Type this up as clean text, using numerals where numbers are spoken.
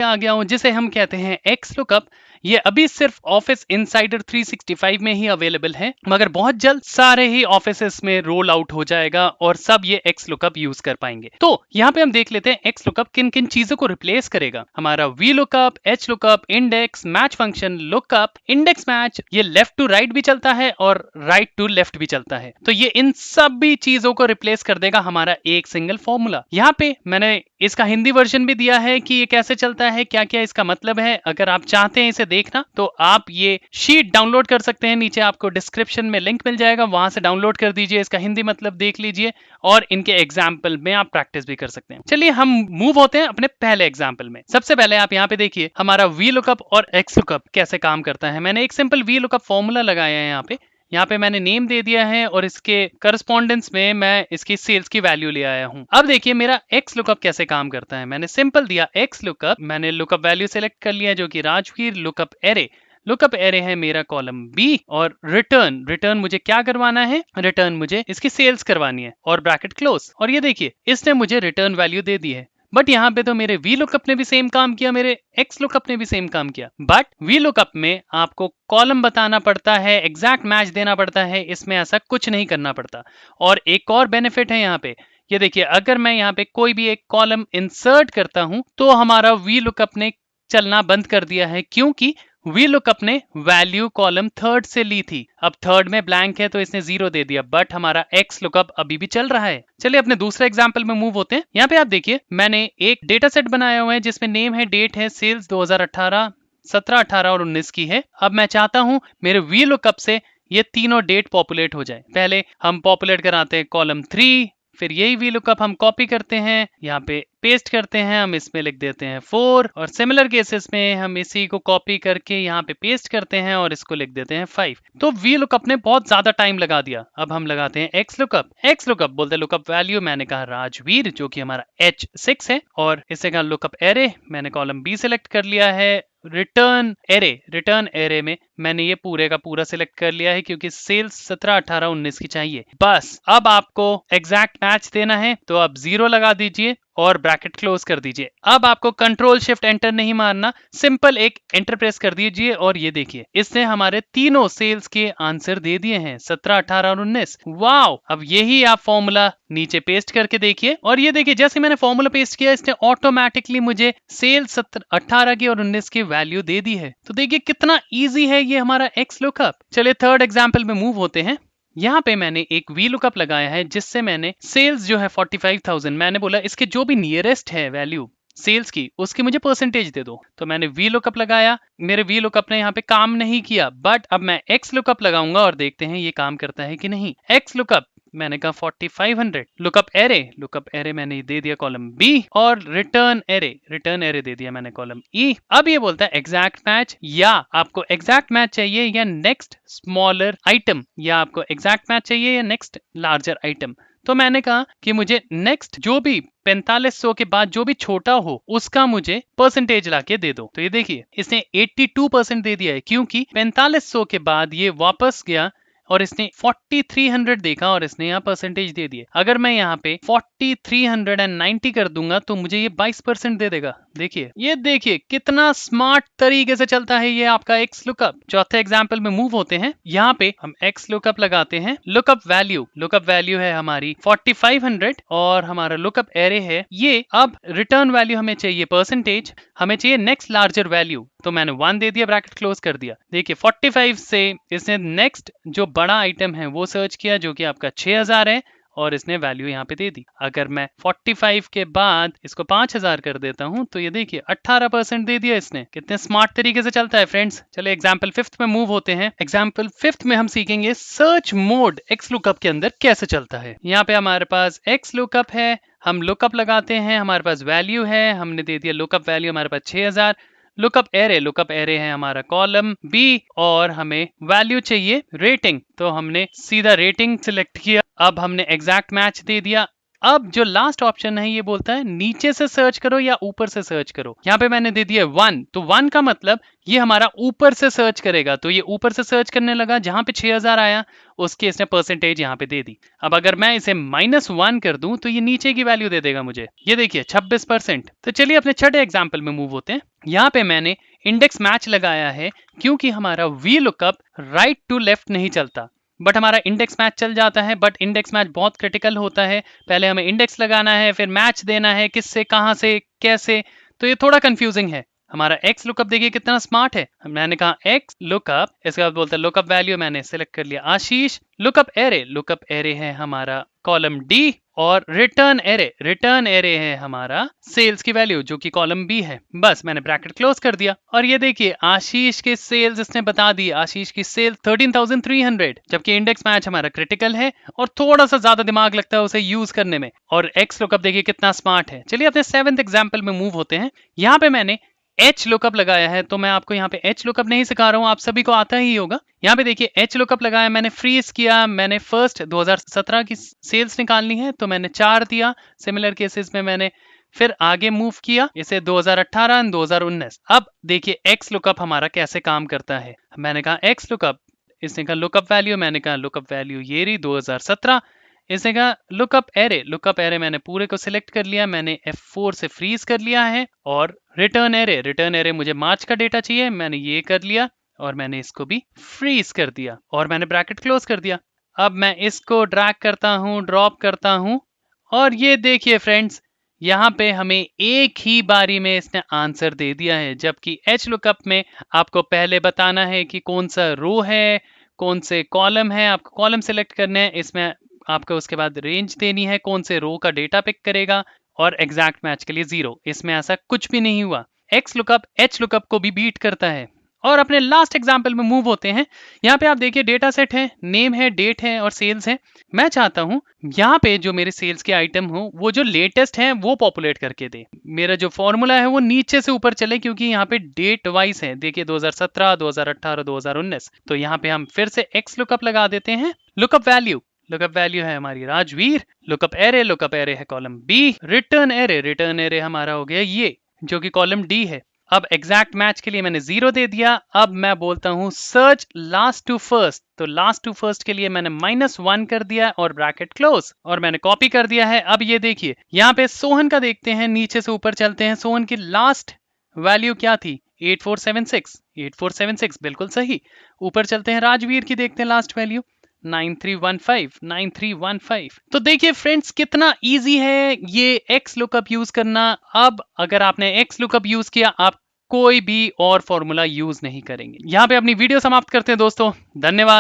आ गया हूं जिसे हम कहते हैं एक्स लुकअप। ये अभी सिर्फ ऑफिस इनसाइडर 365 में ही अवेलेबल है, मगर बहुत जल्द सारे ही ऑफिसेस में रोल आउट हो जाएगा और सब ये एक्स लुकअप यूज कर पाएंगे। तो यहाँ पे हम देख लेते हैं एक्स लुकअप किन किन चीजों को रिप्लेस करेगा। हमारा we lookup, H lookup, index, match function, lookup, index match, ये लेफ्ट टू राइट भी चलता है और राइट टू लेफ्ट भी चलता है। तो ये इन सभी चीजों को रिप्लेस कर देगा हमारा एक सिंगल फॉर्मूला। यहाँ पे मैंने इसका हिंदी वर्जन भी दिया है कि ये कैसे चलता है, क्या क्या इसका मतलब है। अगर आप चाहते हैं इसे देखना तो आप ये शीट डाउनलोड कर सकते हैं, नीचे आपको डिस्क्रिप्शन में लिंक मिल जाएगा, वहां से डाउनलोड कर दीजिए, इसका हिंदी मतलब देख लीजिए और इनके एग्जाम्पल में आप प्रैक्टिस भी कर सकते हैं। चलिए हम मूव होते हैं अपने पहले एग्जाम्पल में। सबसे पहले आप यहाँ पे देखिए हमारा वी लुकअप और एक्स लुकअप कैसे काम करता है। मैंने एक सिंपल वी लुकअप फॉर्मूला लगाया है यहाँ पे मैंने नेम दे दिया है और इसके करस्पॉन्डेंस में मैं इसकी सेल्स की वैल्यू ले आया हूँ। अब देखिए मेरा एक्स लुकअप कैसे काम करता है। मैंने सिंपल दिया एक्स लुकअप, मैंने लुकअप वैल्यू सेलेक्ट कर लिया जो कि Rajveer lookup array. Lookup array है मेरा कॉलम बी और रिटर्न मुझे क्या करवाना है, रिटर्न मुझे इसकी सेल्स करवानी है और ब्रैकेट क्लोज। और ये देखिए इसने मुझे रिटर्न वैल्यू दे दी है। बट यहाँ पे तो मेरे वी लुकअप ने भी सेम काम किया, मेरे एक्स लुकअप ने भी सेम काम किया। बट वी लुकअप में आपको कॉलम बताना पड़ता है, एग्जैक्ट मैच देना पड़ता है, इसमें ऐसा कुछ नहीं करना पड़ता। और एक और बेनिफिट है यहाँ पे, ये देखिए अगर मैं यहाँ पे कोई भी एक कॉलम इंसर्ट करता हूं तो हमारा वी लुकअप ने चलना बंद कर दिया है, क्योंकि वी लुकअप ने वैल्यू कॉलम थर्ड से ली थी। अब थर्ड में ब्लैंक है तो इसने 0 दे दिया, बट हमारा एक्स लुकअप अभी भी चल रहा है। चलिए अपने दूसरे एग्जांपल में मूव होते हैं। यहाँ पे आप देखिए मैंने एक डेटा सेट बनाया हुआ है जिसमें नेम है, डेट है, सेल्स 2018, 17, 18 और 19 की है। अब मैं चाहता हूं मेरे वी लुकअप से ये तीनों डेट पॉपुलेट हो जाए। पहले हम पॉपुलेट कराते हैं कॉलम 3, फिर यही वी लुकअप हम कॉपी करते हैं, यहाँ पे पेस्ट करते हैं, हम इसमें लिख देते हैं 4 और सिमिलर केसेस में हम इसी को कॉपी करके यहाँ पे पेस्ट करते हैं और इसको लिख देते हैं 5। तो वी लुकअप ने बहुत ज्यादा टाइम लगा दिया। अब हम लगाते हैं एक्स लुकअप बोलते हैं लुकअप वैल्यू, मैंने कहा राजवीर जो कि हमारा H6 है और इससे कहा लुकअप एरे, मैंने कॉलम बी सिलेक्ट कर लिया है। रिटर्न एरे में मैंने ये पूरे का पूरा सिलेक्ट कर लिया है क्योंकि सेल्स 17, 18, 19 की चाहिए। बस अब आपको एग्जैक्ट मैच देना है तो आप 0 लगा दीजिए और ब्रैकेट क्लोज कर दीजिए। अब आपको कंट्रोल शिफ्ट एंटर नहीं मारना, सिंपल एक एंटर प्रेस कर दीजिए और ये देखिए इसने हमारे तीनों सेल्स के आंसर दे दिए हैं, 17, 18 और 19। वाओ! अब यही आप फॉर्मूला नीचे पेस्ट करके देखिए और ये देखिए जैसे मैंने फॉर्मूला पेस्ट किया इसने ऑटोमेटिकली मुझे सेल्स 18 की और 19 की वैल्यू दे दी है। तो देखिए कितना ईजी है ये हमारा एक्स लुकअप। चलिए थर्ड एग्जाम्पल में मूव होते हैं। यहाँ पे मैंने एक वी लुकअप लगाया है जिससे मैंने सेल्स जो है 45,000, मैंने बोला इसके जो भी नियरेस्ट है वैल्यू सेल्स की उसकी मुझे परसेंटेज दे दो। तो मैंने वी लुकअप लगाया, मेरे वी लुकअप ने यहाँ पे काम नहीं किया, बट अब मैं एक्स लुकअप लगाऊंगा और देखते हैं ये काम करता है कि नहीं। एक्स लुकअप मैंने कहा 4500, लुकअप एरे मैंने दे दिया कॉलम बी और रिटर्न एरे दे दिया मैंने कॉलम ई। अब ये बोलता है एग्जैक्ट मैच, या आपको एग्जैक्ट मैच चाहिए या नेक्स्ट स्मॉलर आइटम, या आपको एग्जैक्ट मैच चाहिए या नेक्स्ट लार्जर आइटम। तो मैंने कहा कि मुझे नेक्स्ट जो भी 4500 के बाद जो भी छोटा हो उसका मुझे परसेंटेज लाके दे दो। तो ये देखिए इसने 82% दे दिया है क्योंकि 4500 के बाद ये वापस गया और इसने 4300 देखा और इसने यहाँ परसेंटेज दे दिए। अगर मैं यहाँ पे 4390 कर दूंगा तो मुझे ये 22% दे देगा। देखिए ये देखिए कितना स्मार्ट तरीके से चलता है ये आपका एक्स लुकअप। चौथे एग्जाम्पल में मूव होते हैं। यहाँ पे हम एक्स लुकअप लगाते हैं, लुकअप वैल्यू है हमारी 4500 और हमारा लुकअप एरे है ये। अब रिटर्न वैल्यू हमें चाहिए परसेंटेज, हमें चाहिए नेक्स्ट लार्जर वैल्यू, तो मैंने 1 दे दिया, ब्रैकेट क्लोज कर दिया। देखिए 45 से इसने नेक्स्ट जो बड़ा आइटम है वो सर्च किया जो कि आपका 6000 है और इसने वैल्यू यहाँ पे दे दी। अगर मैं 45 के बाद इसको 5000 कर देता हूं तो ये देखिए 18% दे दिया इसने। कितने स्मार्ट तरीके से चलता है फ्रेंड्स। चलिए एग्जाम्पल 5th में मूव होते हैं। एग्जाम्पल 5th में हम सीखेंगे सर्च मोड एक्स लुकअप के अंदर कैसे चलता है। यहाँ पे हमारे पास एक्स लुकअप है, हम लुकअप लगाते हैं, हमारे पास वैल्यू है, हमने दे दिया लुकअप वैल्यू हमारे पास 6000। लुकअप एरे है हमारा कॉलम बी और हमें वैल्यू चाहिए रेटिंग, तो हमने सीधा रेटिंग सिलेक्ट किया। अब हमने एग्जैक्ट मैच दे दिया अब जो लास्ट ऑप्शन है ये बोलता है नीचे से सर्च करो या ऊपर से सर्च करो। यहाँ पे मैंने दे दिया 1, तो 1 का मतलब ये हमारा ऊपर से सर्च करेगा, तो ये ऊपर से सर्च करने लगा। जहां पे 6000 आया उसकी इसने परसेंटेज यहाँ पे दे दी। अब अगर मैं इसे -1 कर दूं तो ये नीचे की वैल्यू दे देगा मुझे, ये देखिए 26%। तो चलिए अपने छठे एग्जाम्पल में मूव होते हैं। यहाँ पे मैंने इंडेक्स मैच लगाया है क्योंकि हमारा we lookup right to left नहीं चलता, बट हमारा इंडेक्स मैच चल जाता है। बट इंडेक्स मैच बहुत क्रिटिकल होता है, पहले हमें इंडेक्स लगाना है फिर मैच देना है, किससे कहां से कैसे, तो ये थोड़ा कंफ्यूजिंग है। हमारा एक्स लुकअप देखिए कितना स्मार्ट है। मैंने कहा एक्स लुकअप, इसके बाद बोलता है लुकअप वैल्यू, मैंने सिलेक्ट कर लिया आशीष। लुकअप एरे है हमारा कॉलम डी, और रिटर्न एरे है हमारा सेल्स की वैल्यू जो कि कॉलम बी है। बस मैंने ब्रैकेट क्लोज कर दिया और ये देखिए आशीष के सेल्स इसने बता दी। आशीष की सेल 13,300, जबकि इंडेक्स मैच हमारा क्रिटिकल है और थोड़ा सा ज्यादा दिमाग लगता है उसे यूज करने में। और एक्स लुकअप देखिए कितना स्मार्ट है। चलिए अपने 7th एग्जाम्पल में मूव होते हैं। यहाँ पे मैंने एच लुकअप लगाया है, तो मैं आपको यहाँ पे एच लुकअप नहीं सिखा रहा हूँ, आप सभी को आता ही होगा। यहाँ पे देखिए एच लुकअप लगाया, मैंने फ्रीज किया, मैंने फर्स्ट 2017 की सेल्स निकालनी है तो मैंने 4 दिया। सिमिलर केसेस में मैंने फिर आगे मूव किया इसे 2018 एंड 2019। अब देखिए एक्स लुकअप हमारा कैसे काम करता है। मैंने कहा एक्स लुकअप, इसने कहा लुकअप वैल्यू, मैंने कहा लुकअप वैल्यू ये रही 2017। इसने कहा लुकअप एरे मैंने पूरे को सिलेक्ट कर लिया, मैंने F4 से फ्रीज कर लिया है। और रिटर्न एरे मुझे मार्च का डेटा चाहिए, मैंने ये कर लिया और मैंने इसको भी फ्रीज कर दिया और मैंने ब्रैकेट क्लोज कर दिया। अब मैं इसको ड्रैग करता हूं, ड्रॉप करता हूं, और ये देखिए फ्रेंड्स यहाँ पे हमें एक ही बारी में इसने आंसर दे दिया है। जबकि एच लुकअप में आपको पहले बताना है कि कौन सा रो है, कौन से कॉलम है, आपको कॉलम सिलेक्ट करने हैं, इसमें आपको उसके बाद रेंज देनी है कौन से रो का डेटा पिक करेगा, और एग्जैक्ट मैच के लिए 0। इसमें ऐसा कुछ भी नहीं हुआ। एक्स लुकअप एच लुकअप को भी बीट करता है। और अपने लास्ट एग्जाम्पल में मूव होते हैं। यहाँ पे आप देखिए डेटा सेट है, नेम है, डेट है और सेल्स है। मैं चाहता हूँ यहाँ पे जो मेरे सेल्स के आइटम हो वो जो लेटेस्ट है वो पॉपुलेट करके दे। मेरा जो फॉर्मूला है वो नीचे से ऊपर चले क्योंकि यहाँ पे डेट वाइज है। देखिए 2017, 2018, 2019। तो यहाँ पे हम फिर से एक्स लुकअप लगा देते हैं। लुकअप वैल्यू है हमारी राजवीर। लुकअप एरे है कॉलम बी। रिटर्न एरे हमारा हो गया ये जो कि कॉलम डी है। अब एग्जैक्ट मैच के लिए मैंने 0 दे दिया। अब मैं बोलता हूं सर्च लास्ट टू फर्स्ट, तो लास्ट टू फर्स्ट के लिए मैंने -1 कर दिया और ब्रैकेट क्लोज, और मैंने कॉपी कर दिया है। अब ये देखिए यहाँ पे सोहन का देखते हैं, नीचे से ऊपर चलते हैं। सोहन की लास्ट वैल्यू क्या थी? 8476 बिल्कुल सही। ऊपर चलते हैं, राजवीर की देखते हैं लास्ट वैल्यू 9315। तो देखिए फ्रेंड्स कितना इजी है ये एक्स लुकअप यूज करना। अब अगर आपने एक्स लुकअप यूज किया, आप कोई भी और फॉर्मूला यूज नहीं करेंगे। यहाँ पे अपनी वीडियो समाप्त करते हैं दोस्तों, धन्यवाद।